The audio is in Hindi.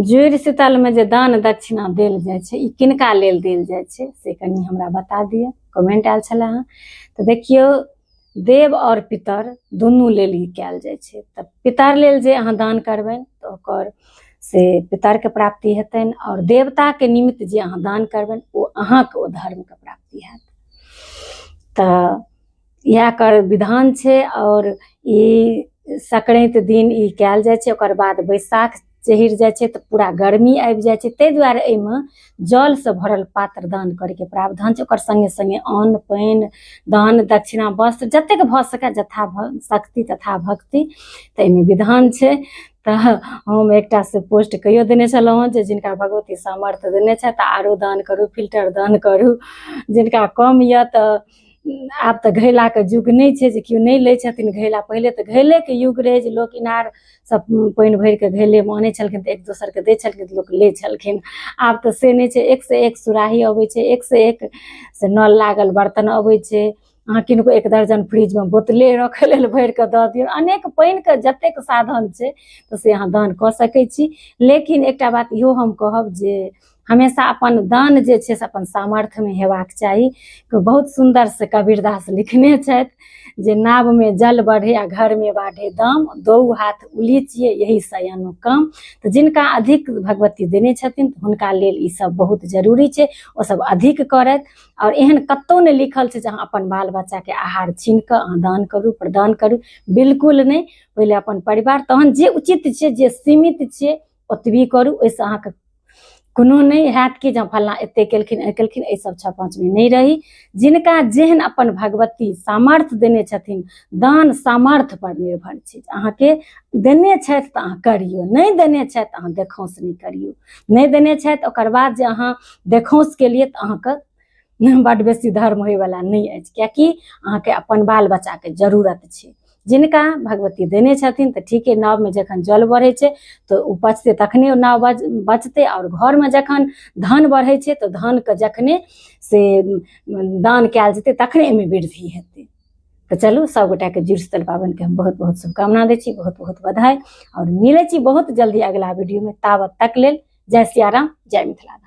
जुड़ शीतल में जे दान दक्षिणा देल जाय छै ई किनका लेल देल जाय छै से कनी हमरा बता दिअ। कमेंट आयल छले हँ। तो देखियो देव और पितर दुनू लेल ई कयल जाय छै। तऽ पितर लेल जे अहाँ दान करबनि तऽ ओकर से पितर के प्राप्ति हेतनि, और देवता के निमित्त जे अहाँ दान करबनि ओ अहाँके ओ धर्म के प्राप्ति हैत। तऽ इएह कर विधान छै। और ई संक्रांति दिन ई कयल जाय छै। ओकर बाद बैसाख चढ़ि जाइ छै तऽ पूरा गर्मी आबि जाइ छै। ताहि दुआरे एहिमे जल से भरल पात्र दान करैके प्रावधान छै। ओकर संगे संगे अन्न पानि दान दक्षिणा वस्त्र जतेक भऽ सकै जथा शक्ति तथा भक्ति तऽ एहिमे विधान छै। तऽ हम एकटा से पोस्ट कहियो देने छलहुँ हँ जे जिनका भगवती सामर्थ्य देने छथि आरो दान करू, फिल्टर दान करू। जिनका कम यऽ तऽ आब तऽ घैलाके युग नहि छै जे केओ नहि लै छथिन घैला। पहिले तऽ घैलेके युग रहै जे लोक इनार सब पानि भरिके घैलेमे आनै छलखिन तऽ एक दोसरके दै छलखिन तऽ लोक लै छलखिन। आब तऽ से नहि छै, एक से एक सुराही अबै छै, एक से एक से नल लागल बर्तन अबै छै। अहाँ किनको 1 दर्जन फ्रिजमे बोतले रखै लेल भरिके दऽ दियौ। अनेक पानिके जतेक साधन छै तऽ से अहाँ दान कऽ सकै छी। लेकिन एकटा बात इहो हम कहब जे हमेशा अपन दान जे छै से अपन सामर्थ्यमे हेबाक चाही। बहुत सुन्दर से कबीरदास लिखने छथि जे नाव में जल बढ़े आ घर में बाढ़े दाम, दो हाथ उलीचिए यही सयनो काम। तऽ जिनका अधिक भगवती देने छथिन हुनका लेल ई सब बहुत जरूरी छै, ओ सब अधिक करथि। और एहन कतौ नहि लिखल छै जे अहाँ अपन बाल बच्चाके आहार छीन कऽ अहाँ दान करू प्रदान करू, बिल्कुल नहि। पहिले अपन परिवार, तहन जे उचित छै जे सीमित छै ओतबी करू। ओहिसँ अहाँके कोनो नहीं हैत कि जब फलना एते केलखिन एहि सब 6-5 में नहीं रही। जिनका जेहन अपन भगवती सामर्थ्य देने छथिन, दान सामर्थ्य पर निर्भर छै। अहाँके देने छथि तऽ अहाँ करियौ, नहीं देने छथि तऽ अहाँ देखौंस नहीं करियौ। नहीं देने छथि ओकर बाद जे अहाँ देखौंस केलियै तऽ अहाँके बड्ड बेसी धर्म होइवला नहीं अछि, कियाकि अहाँके अपन बाल बच्चाके जरूरत छै। जिनका भगवती देने छथिन तऽ ठीके, नावमे जखन जल बढ़ै छै तऽ ओ पचतै तखने नाव बचतै। और घरमे जखन धन बढ़ै छै तऽ धनके जखने से दान कयल जेतै तखने एहिमे वृद्धि हेतै। तऽ चलू सबगोटाके जुड़ शीतल पाबनिके हम बहुत बहुत शुभकामना दै छी, बहुत बहुत बधाई। और मिलै छी बहुत जल्दी अगला वीडियोमे। ताबत तक लेल जय सिया राम, जय मिथिला।